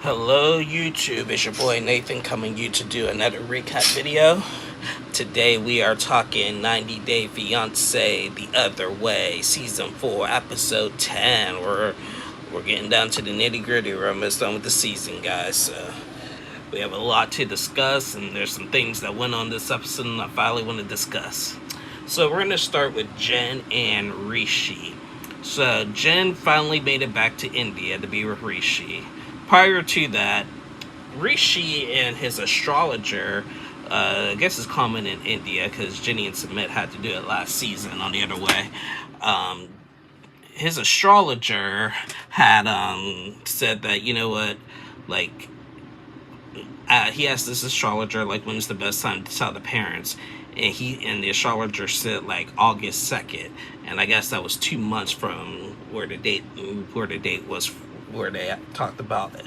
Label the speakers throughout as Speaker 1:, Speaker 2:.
Speaker 1: Hello YouTube, it's your boy Nathan coming you to do another recap video. Today we are talking 90 Day Fiancé The Other Way, Season 4, Episode 10. We're getting down to the nitty gritty. We're almost done with the season, guys. So we have a lot to discuss, and there's some things that went on this episode and I finally want to discuss. So we're going to start with Jen and Rishi. So Jen finally made it back to India to be with Rishi. Prior to that, Rishi and his astrologer, I guess it's common in India because Jenny and Sumit had to do it last season on the other way. His astrologer had said that, you know what, like, he asked this astrologer, like, when is the best time to tell the parents? And the astrologer said, like, August 2nd. And I guess that was 2 months from where the date was, where they talked about it.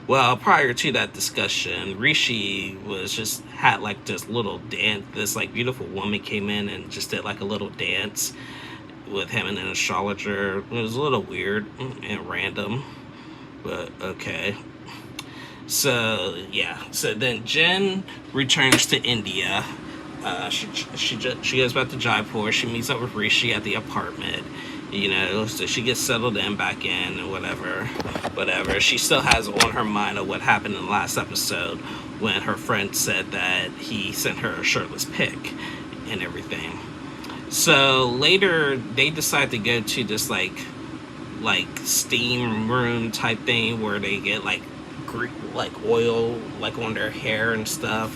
Speaker 1: Well, prior to that discussion, Rishi had like this little dance. This like beautiful woman came in and just did like a little dance with him and an astrologer. It was a little weird and random, but okay. So yeah. So then Jen returns to India. She goes back to Jaipur. She meets up with Rishi at the apartment. You know, so she gets settled in back in and whatever. She still has on her mind of what happened in the last episode when her friend said that he sent her a shirtless pic and everything. So later they decide to go to this like steam room type thing where they get like oil like on their hair and stuff,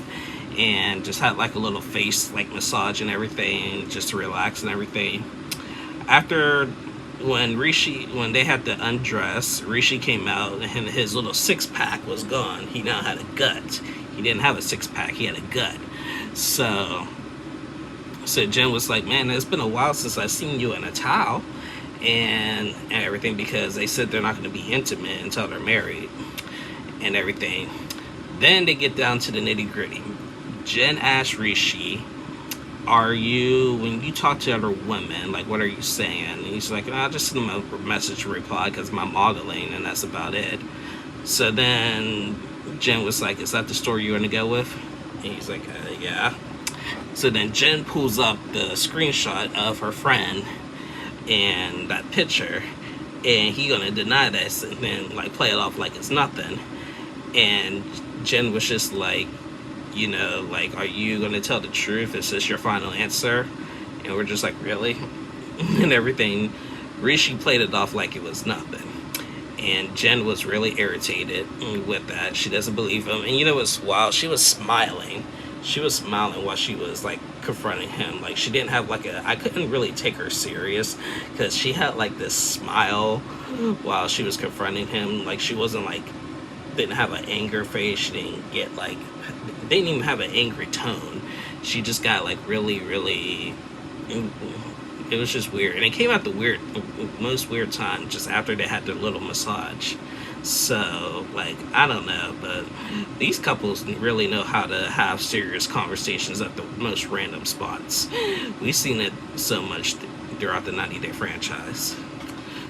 Speaker 1: and just had like a little face like massage and everything just to relax and everything. After when they had to undress, Rishi came out and his little six-pack was gone. He now had a gut. He didn't have a six-pack, he had a gut. So Jen was like, man, it's been a while since I've seen you in a towel and everything, because they said they're not going to be intimate until they're married and everything. Then they get down to the nitty-gritty. Jen asked Rishi, when you talk to other women, like, what are you saying? And he's like, I'll just send them a message to reply because I'm modeling, and that's about it. So then Jen was like, is that the story you're going to go with? And he's like, yeah. So then Jen pulls up the screenshot of her friend and that picture, and he going to deny this and then, like, play it off like it's nothing. And Jen was just like, you know, like, are you going to tell the truth? Is this your final answer? And we're just like, really? And everything. Rishi played it off like it was nothing. And Jen was really irritated with that. She doesn't believe him. And you know what's wild? She was smiling. She was smiling while she was, like, confronting him. Like, she didn't have, like, I couldn't really take her serious because she had, like, this smile while she was confronting him. Like, she wasn't, like, didn't have an anger face. She didn't get, like, didn't even have an angry tone. She just got like really, it was just weird. And it came at the most weird time, just after they had their little massage. So, like, I don't know, but these couples really know how to have serious conversations at the most random spots. We've seen it so much throughout the 90 Day franchise.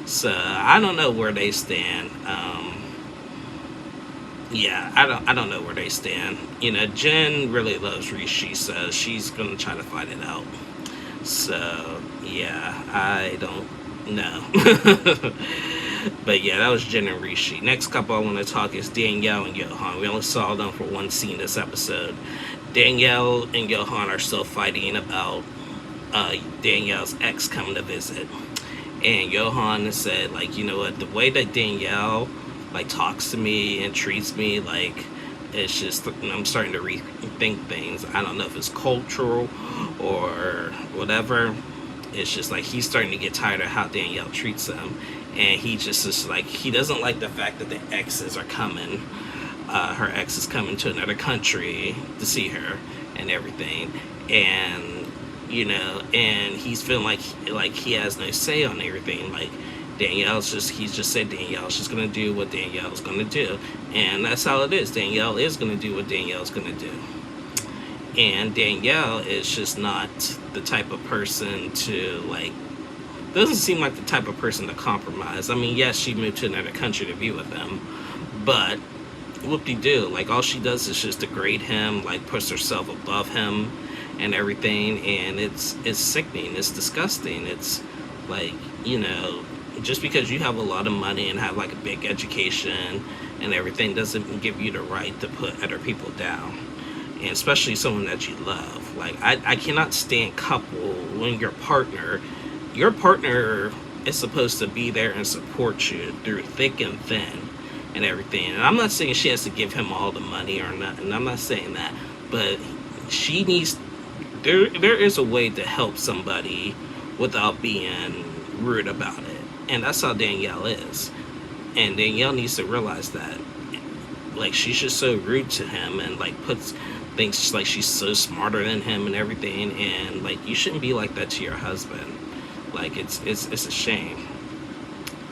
Speaker 1: So I don't know where they stand. Yeah, I don't know where they stand. You know, Jen really loves Rishi, so she's gonna try to fight it out. So yeah, I don't know. But yeah, that was Jen and Rishi. Next couple I want to talk is Danielle and Johan. We only saw them for one scene this episode. Danielle and Johan are still fighting about Danielle's ex coming to visit. And Johan said, like, you know what, the way that Danielle like talks to me and treats me, like, it's just, I'm starting to rethink things. I don't know if it's cultural or whatever. It's just like he's starting to get tired of how Danielle treats him, and he just is like, he doesn't like the fact that the exes are coming. Her ex is coming to another country to see her and everything, and you know, and he's feeling like he has no say on everything. Like, he's just said Danielle's just gonna do what Danielle's gonna do, and that's how it is. Danielle is gonna do what Danielle's gonna do, and Danielle is just not the type of person to, like, doesn't seem like the type of person to compromise. I mean, yes, she moved to another country to be with him, But whoop-de-doo, like all she does is just degrade him, like puts herself above him and everything, and it's sickening, it's disgusting. It's like, you know, just because you have a lot of money and have like a big education and everything doesn't give you the right to put other people down, and especially someone that you love. Like I cannot stand couple when your partner is supposed to be there and support you through thick and thin and everything. And I'm not saying she has to give him all the money or not, and I'm not saying that, but she needs, there is a way to help somebody without being rude about it. And that's how Danielle is. And Danielle needs to realize that. Like, she's just so rude to him and like thinks like she's so smarter than him and everything, and like you shouldn't be like that to your husband. Like it's a shame.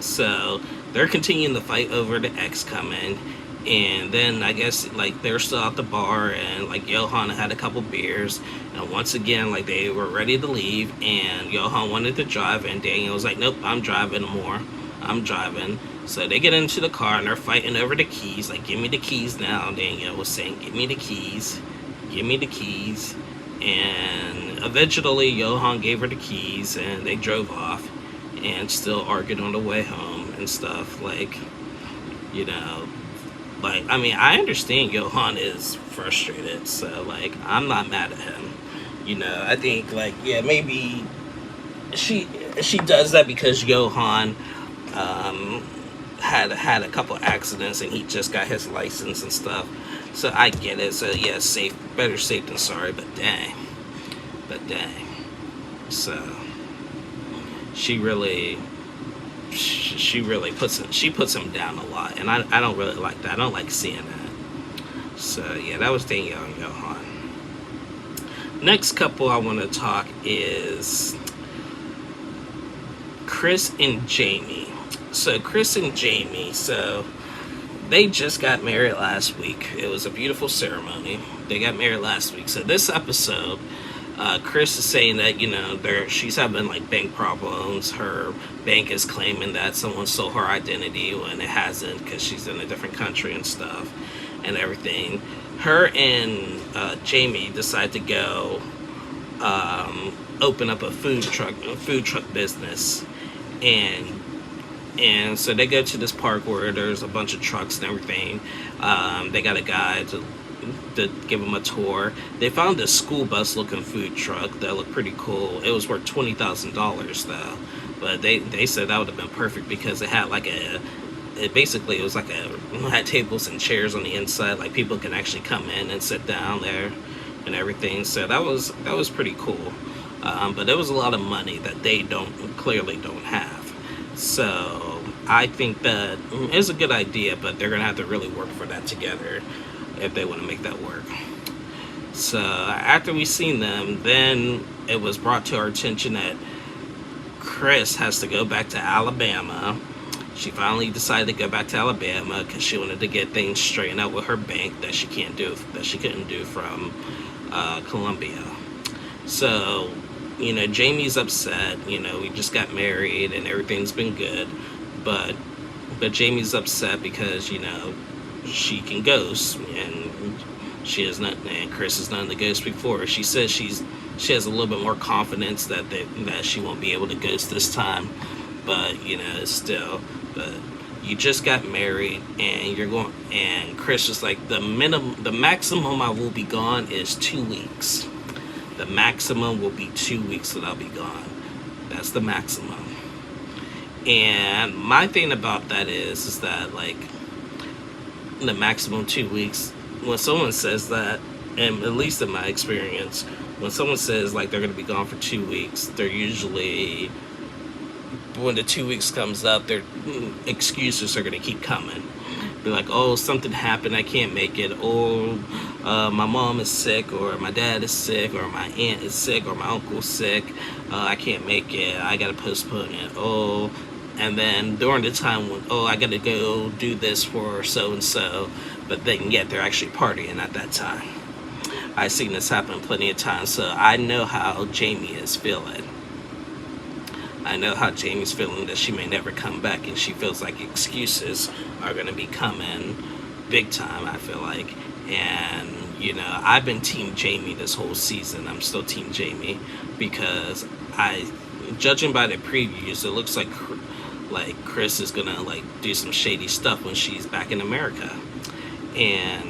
Speaker 1: So they're continuing the fight over the ex coming, and then I guess like they're still at the bar, and like Johan had a couple beers, and once again like they were ready to leave, and Johan wanted to drive, and Daniel was like, nope, I'm driving more, I'm driving. So they get into the car and they're fighting over the keys, like, give me the keys now. Danielle was saying, give me the keys, give me the keys. And eventually Johan gave her the keys and they drove off, and still argued on the way home and stuff. Like, you know, like, I mean, I understand Johan is frustrated, so like I'm not mad at him. You know, I think like, yeah, maybe she does that because Johan had a couple accidents and he just got his license and stuff. So I get it. So yeah, better safe than sorry. But dang. So she really puts him down a lot, and I don't really like that. I don't like seeing that. So yeah, that was Danielle and Johan. Next couple I want to talk is Chris and Jamie. So Chris and Jamie, so they just got married last week. It was a beautiful ceremony. They got married last week. So this episode, Chris is saying that, you know, she's having like bank problems. Her bank is claiming that someone stole her identity when it hasn't, because she's in a different country and stuff and everything. Her and Jamie decide to go open up a food truck business, and so they go to this park where there's a bunch of trucks and everything. They got a guy to give them a tour. They found this school bus looking food truck that looked pretty cool. It was worth $20,000 though, but they said that would have been perfect because it had like it had tables and chairs on the inside, like people can actually come in and sit down there and everything. So that was pretty cool. But there was a lot of money that they clearly don't have. So I think that is a good idea, but they're gonna have to really work for that together if they want to make that work. So after we seen them, then it was brought to our attention that Chris has to go back to Alabama. She finally decided to go back to Alabama because she wanted to get things straightened out with her bank that she couldn't do from Colombia. So, you know, Jamie's upset. You know, we just got married and everything's been good, but Jamie's upset because, you know, she can ghost, and she has not, and Chris has done the ghost before. She says she has a little bit more confidence that she won't be able to ghost this time, but you know, still. But you just got married, and Chris is like, the maximum I will be gone is 2 weeks. The maximum will be 2 weeks that I'll be gone. That's the maximum. And my thing about that is that like, the maximum 2 weeks, when someone says that, and at least in my experience, when someone says like they're going to be gone for 2 weeks, they're usually, when the 2 weeks comes up, their excuses are going to keep coming. Be like, oh, something happened, I can't make it. Oh, my mom is sick, or my dad is sick, or my aunt is sick, or my uncle's sick. I can't make it, I got to postpone it. Oh, and then during the time when, oh, I got to go do this for so-and-so, but then yet they're actually partying at that time. I've seen this happen plenty of times, so I know how Jamie is feeling. I know how Jamie's feeling that she may never come back, and she feels like excuses are going to be coming big time, I feel like. And, I've been Team Jamie this whole season. I'm still Team Jamie because judging by the previews, it looks like Chris is gonna do some shady stuff when she's back in America. And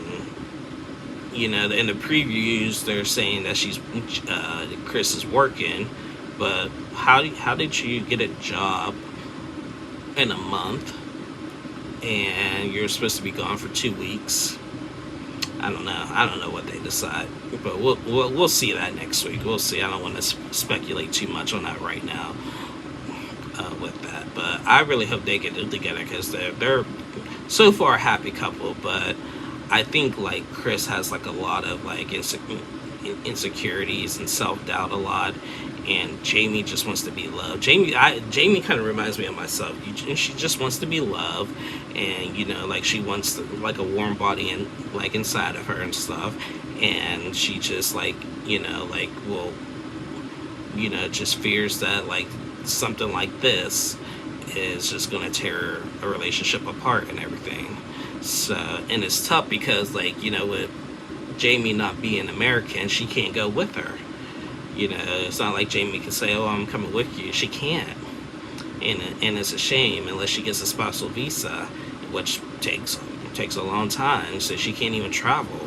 Speaker 1: in the previews they're saying that Chris is working, but how did you get a job in a month and you're supposed to be gone for 2 weeks? I don't know what they decide, but we'll see that next week. We'll see. I don't want to speculate too much on that right now with that, but I really hope they get it together because they're so far a happy couple. But I think Chris has a lot of insecurities and self-doubt a lot, and Jamie just wants to be loved. Jamie kind of reminds me of myself. She just wants to be loved, and she wants a warm body and inside of her and stuff, and she just just fears that something like this is just gonna tear a relationship apart and everything. So, and it's tough because with Jamie not being American, she can't go with her. It's not like Jamie can say, "Oh, I'm coming with you." She can't, and it's a shame unless she gets a spousal visa, which takes a long time. So she can't even travel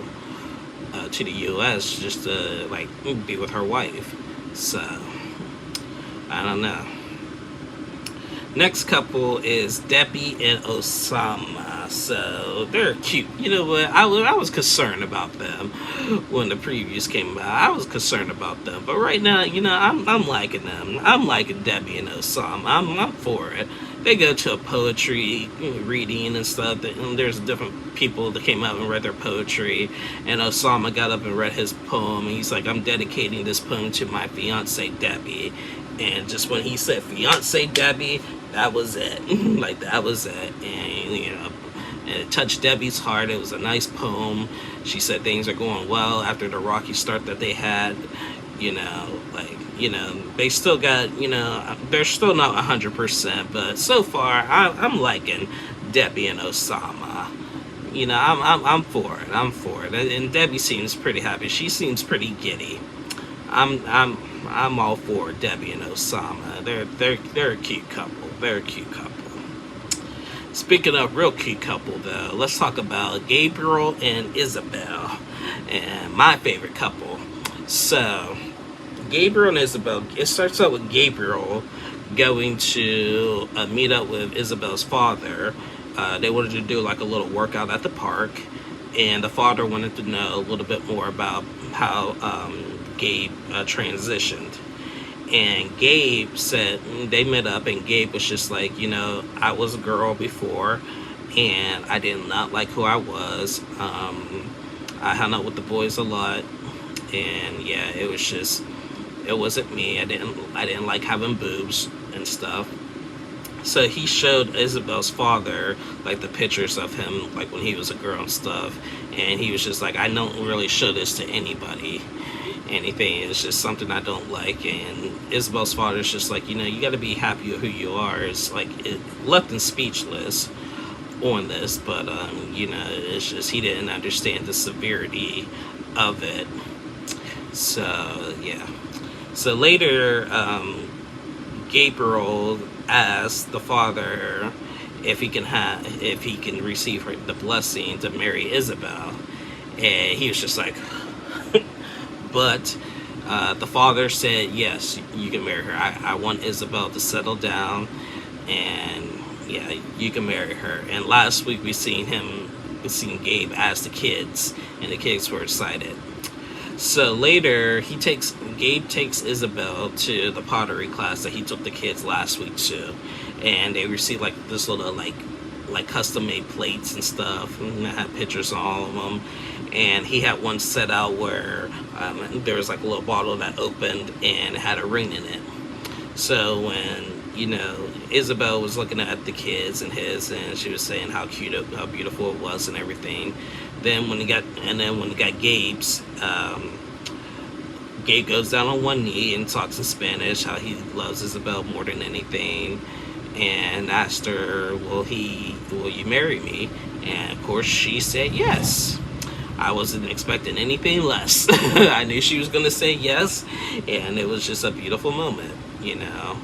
Speaker 1: to the U.S. just to be with her wife. So I don't know. Next couple is Debbie and Osama. So they're cute. You know what? I was concerned about them when the previews came out. I was concerned about them, but right now, I'm liking them. I'm liking Debbie and Osama. I'm for it. They go to a poetry reading and stuff. And there's different people that came out and read their poetry. And Osama got up and read his poem. And he's like, "I'm dedicating this poem to my fiance Debbie." And just when he said "fiance Debbie," that was it. That was it. And it touched Debbie's heart. It was a nice poem. She said things are going well after the rocky start that they had. They still got, they're still not 100%, but so far I'm liking Debbie and Osama. I'm for it. I'm for it. And Debbie seems pretty happy. She seems pretty giddy. I'm all for Debbie and Osama. They're a cute couple. They're a cute couple. Speaking of real cute couple, though, let's talk about Gabriel and Isabel, and my favorite couple. So, Gabriel and Isabel. It starts out with Gabriel going to meet up with Isabel's father. They wanted to do a little workout at the park, and the father wanted to know a little bit more about how Gabe transitioned. And Gabe said, they met up, and Gabe was just I was a girl before, and I did not like who I was. I hung out with the boys a lot, and yeah, it wasn't me. I didn't like having boobs and stuff. So he showed Isabel's father the pictures of him when he was a girl and stuff, and he was just I don't really show this to anything. It's just something I don't like. And Isabel's father's just you got to be happy with who you are. It's it left him speechless on this, but it's just he didn't understand the severity of it. So yeah. So later, Gabriel asked the father if he can receive the blessing to marry Isabel, and he was just but the father said, "Yes, you can marry her. I want Isabel to settle down, and yeah, you can marry her." And last week we seen Gabe ask the kids, and the kids were excited. So later, Gabe takes Isabel to the pottery class that he took the kids last week to, and they received this little custom-made plates and stuff, and I had pictures on all of them. And he had one set out where there was a little bottle that opened and it had a ring in it. So when Isabel was looking at the kids and she was saying how beautiful it was and everything. Then when it got Gabe's, Gabe goes down on one knee and talks in Spanish how he loves Isabel more than anything, and asked her, will you marry me? And of course she said yes. I wasn't expecting anything less. I knew she was gonna say yes, and it was just a beautiful moment, you know.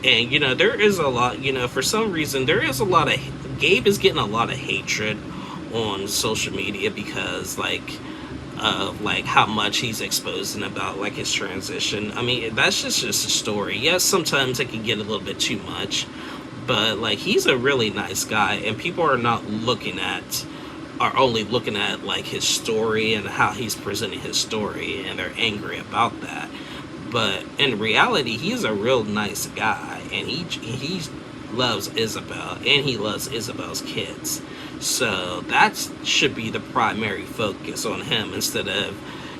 Speaker 1: And there is a lot, for some reason there is a lot of Gabe is getting a lot of hatred on social media because like of like how much he's exposing about like his transition. I mean, that's just a story. Yes, sometimes it can get a little bit too much, but like he's a really nice guy, and people are only looking at like his story and how he's presenting his story, and they're angry about that. But in reality, he's a real nice guy, and he loves Isabel, and he loves Isabel's kids. So that should be the primary focus on him, instead of,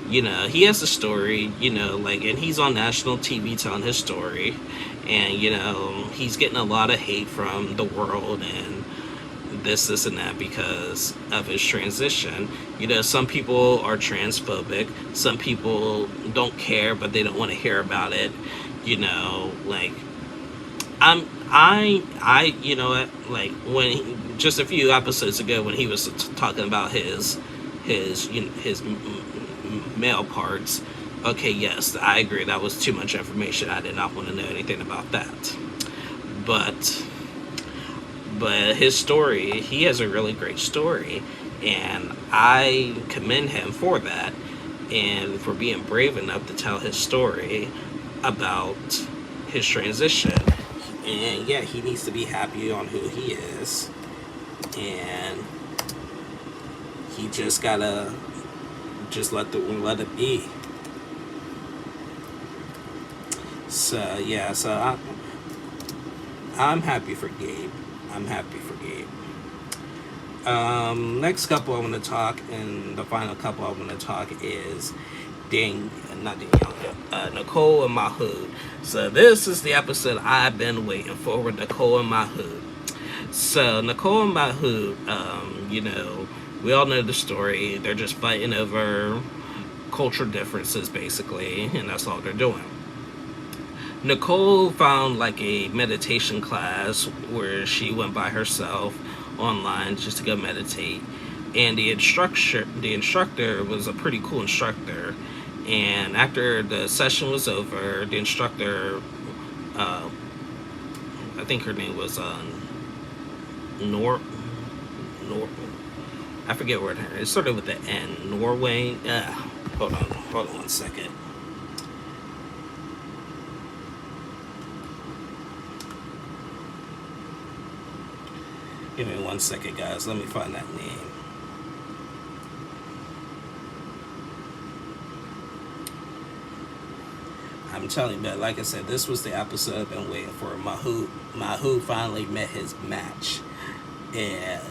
Speaker 1: he has a story, like, and he's on national TV telling his story, and he's getting a lot of hate from the world and this and that because of his transition. Some people are transphobic, some people don't care, but they don't want to hear about it. Like like when just a few episodes ago when he was talking about his male parts. Okay, yes, I agree, that was too much information. I did not want to know anything about that. But his story, he has a really great story, and I commend him for that, and for being brave enough to tell his story about his transition. And yeah, he needs to be happy on who he is, and he just gotta let it be. So yeah, so I'm happy for Gabe. I'm happy for Gabe. Next couple I want to talk, and the final couple I want to talk is Nicole and Mahood. So this is the episode I've been waiting for with Nicole and Mahood. So Nicole and Mahood, we all know the story. They're just fighting over cultural differences, basically, and that's all they're doing. Nicole found like a meditation class where she went by herself online just to go meditate, and the instructor was a pretty cool instructor. And after the session was over, the instructor, I think her name was I forget where it started with the N. Norway. Hold on 1 second. Give me 1 second, guys. Let me find that name. I'm telling you, but like I said, this was the episode I've been waiting for. Mahood finally met his match, and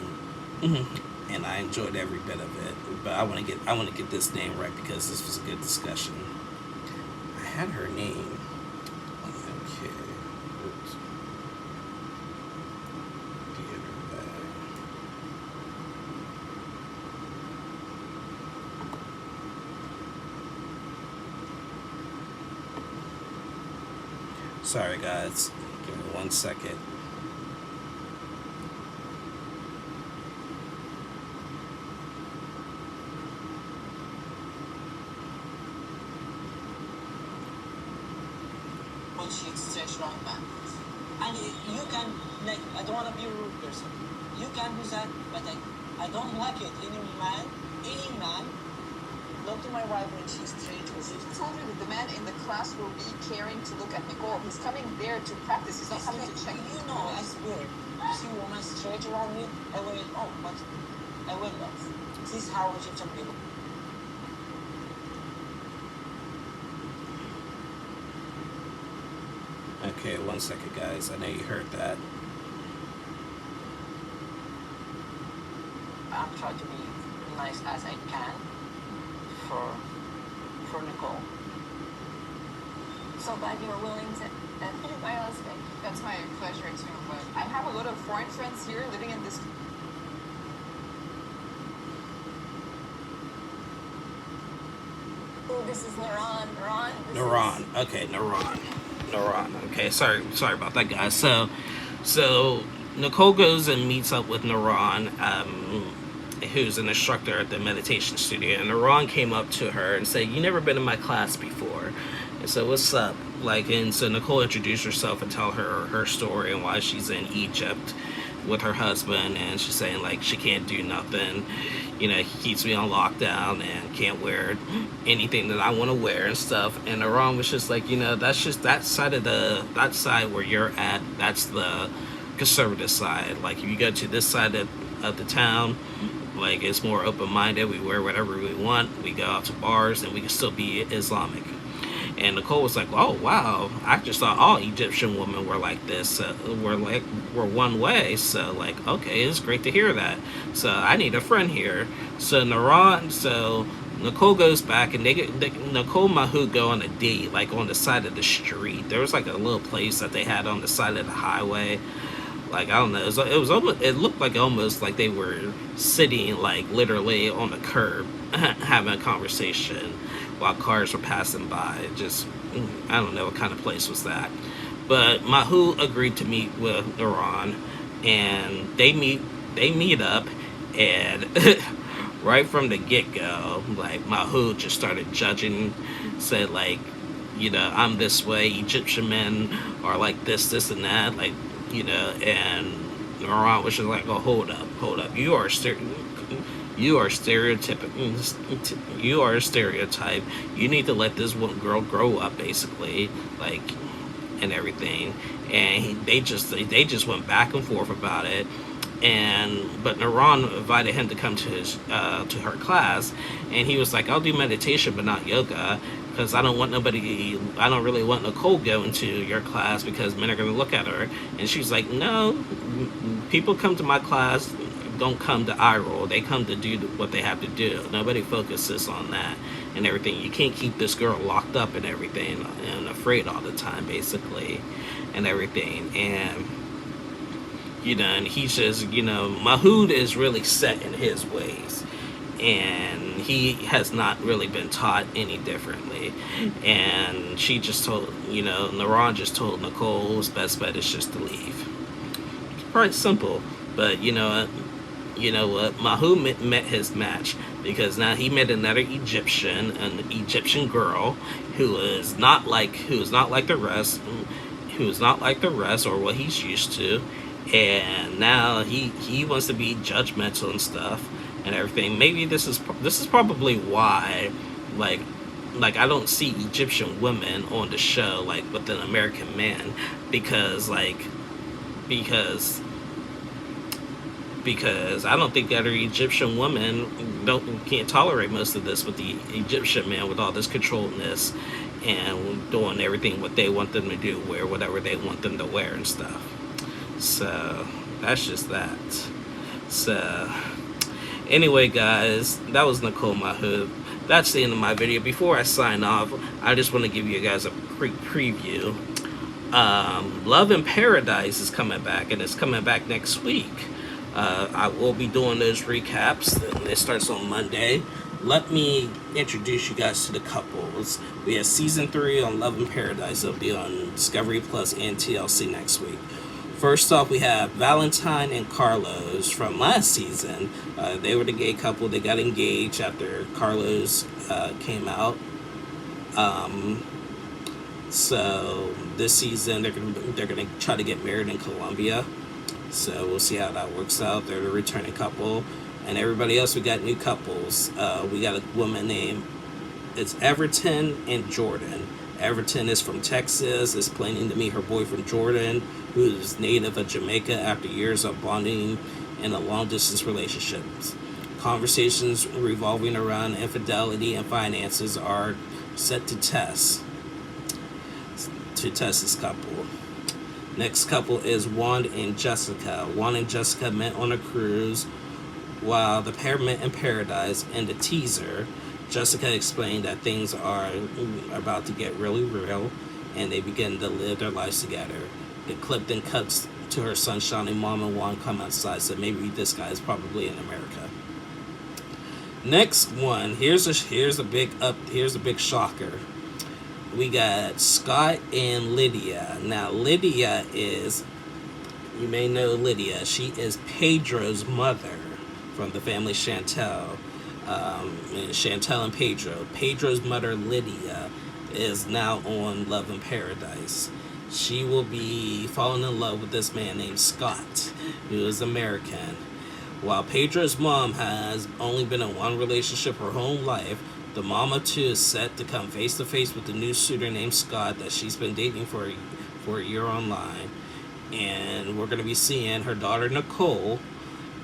Speaker 1: I enjoyed every bit of it. But I want to get this name right because this was a good discussion. I had her name. Okay. Oops. Sorry, guys. Give me 1 second.
Speaker 2: She's such a strong man. And you can, like, I don't want to be a rude person. You can do that, but I don't like it. Any man, look to my wife when she's straight with it.
Speaker 3: I told you that the man in the class will be caring to look at Nicole. He's coming there to practice. He's not coming to check.
Speaker 2: You know, I swear. You see women straight around me, I will, but I will love. This is how we treat some people.
Speaker 1: Okay, 1 second, guys. I know you heard that.
Speaker 2: I'm trying to be nice as I can for Nicole.
Speaker 3: So glad you were willing to be my husband. That's my pleasure too. But I have a lot of foreign friends here living in this. this is Naran. Naran.
Speaker 1: Naran. Okay, Naran. Naran. Okay, sorry about that, guys. So Nicole goes and meets up with Naran, who's an instructor at the meditation studio. And Naran came up to her and said, "You never been in my class before." And so, what's up? Like, and so Nicole introduced herself and tell her story and why she's in Egypt with her husband, and she's saying like she can't do nothing. He keeps me on lockdown and can't wear anything that I want to wear and stuff. And Naran was just like, that's just that side where you're at. That's the conservative side. Like, if you go to this side of the town, like, it's more open-minded. We wear whatever we want. We go out to bars, and we can still be Islamic. And Nicole was like, "Oh wow, I just thought all Egyptian women were like this. We're one way. So like, okay, it's great to hear that. So I need a friend here." So Nicole goes back, and Nicole and Mahu go on a date, like on the side of the street. There was like a little place that they had on the side of the highway. Like, I don't know, it looked like almost like they were sitting like literally on the curb having a conversation while cars were passing by. Just, I don't know what kind of place was that. But Mahu agreed to meet with Naran, and they meet up, and right from the get-go, like, Mahu just started judging, said like, I'm this way, Egyptian men are like this and that, like, and Naran was just like, "Oh, hold up, you are a stereotype. You need to let this one girl grow up, basically, like, and everything." And they just went back and forth about it. But Naran invited him to come to her class, and he was like, "I'll do meditation, but not yoga, because I don't really want Nicole going to your class because men are going to look at her." And she's like, "No, people come to my class, don't come to IRL. They come to do what they have to do. Nobody focuses on that and everything. You can't keep this girl locked up and everything and afraid all the time, basically, and everything." And and he says, Mahood is really set in his ways, and he has not really been taught any differently. And she just told, Naran just told Nicole his best bet is just to leave. It's probably simple, but what? Mahood met his match, because now he met another an Egyptian girl who is not like the rest, or what he's used to. And now he wants to be judgmental and stuff and everything. Maybe this is probably why, like I don't see Egyptian women on the show like with an American man, because I don't think other Egyptian women can't tolerate most of this with the Egyptian man, with all this controlledness and doing everything what they want them to do, wear whatever they want them to wear and stuff. So that's just that. So anyway, guys, that was Nicole Mahood. That's the end of my video. Before I sign off, I just want to give you guys a quick preview. Love in Paradise is coming back, and it's coming back next week. I will be doing those recaps, and it starts on Monday. Let me introduce you guys to the couples. We have season 3 on Love in Paradise. It'll be on Discovery Plus and TLC next week. First off, we have Valentine and Carlos from last season. They were the gay couple. They got engaged after Carlos came out. So this season, they're gonna try to get married in Colombia. So we'll see how that works out. They're the returning couple. And everybody else, we got new couples. We got a woman named, it's Everton and Jordan. Everton is from Texas, is planning to meet her boyfriend Jordan, who is native of Jamaica, after years of bonding in a long-distance relationship. Conversations revolving around infidelity and finances are set to test this couple. Next couple is Juan and Jessica. Juan and Jessica met on a cruise while the pair met in Paradise. In the teaser, Jessica explained that things are about to get really real, and they begin to live their lives together. The clip then cuts to her sunshiny mom and Juan come outside, so maybe this guy is probably in America. Next one. Here's a big shocker. We got Scott and Lydia. Now Lydia is, you may know Lydia. She is Pedro's mother from the family Chantel. Chantel and Pedro. Pedro's mother Lydia is now on Love in Paradise. She will be falling in love with this man named Scott, who is American. While Pedro's mom has only been in one relationship her whole life, the mama too is set to come face to face with the new suitor named Scott that she's been dating for a year online. And we're going to be seeing her daughter Nicole,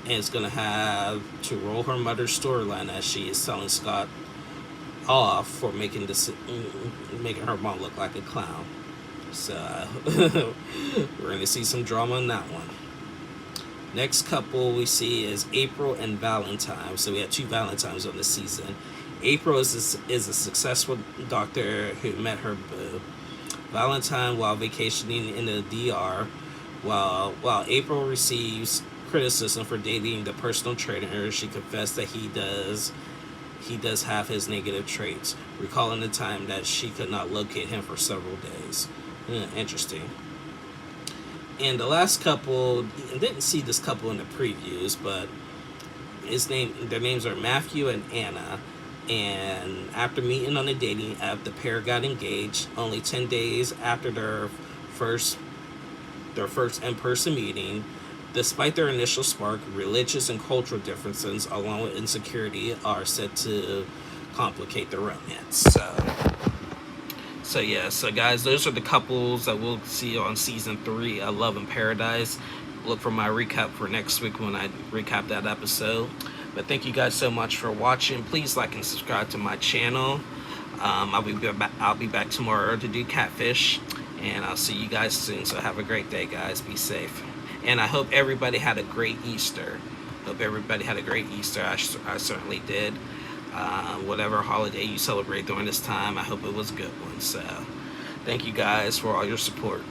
Speaker 1: and is going to have to roll her mother's storyline as she is telling Scott off for making her mom look like a clown. So we're going to see some drama in that one. Next couple we see is April and Valentine. So we have 2 Valentines on this season. April is a successful doctor who met her boo. Valentine, while vacationing in the DR, while April receives criticism for dating the personal trainer, she confessed that he does have his negative traits, recalling the time that she could not locate him for several days. Interesting. And the last couple, I didn't see this couple in the previews, but their names are Matthew and Anna. And after meeting on a dating app, the pair got engaged only 10 days after their first in-person meeting. Despite their initial spark, religious and cultural differences, along with insecurity, are set to complicate the romance. So guys, those are the couples that we'll see on season 3 of Love in Paradise. Look for my recap for next week when I recap that episode. But thank you guys so much for watching. Please like and subscribe to my channel. I'll be back tomorrow to do Catfish, and I'll see you guys soon. So have a great day, guys. Be safe, and I hope everybody had a great Easter. I certainly did. Whatever holiday you celebrate during this time, I hope it was a good one. So thank you guys for all your support.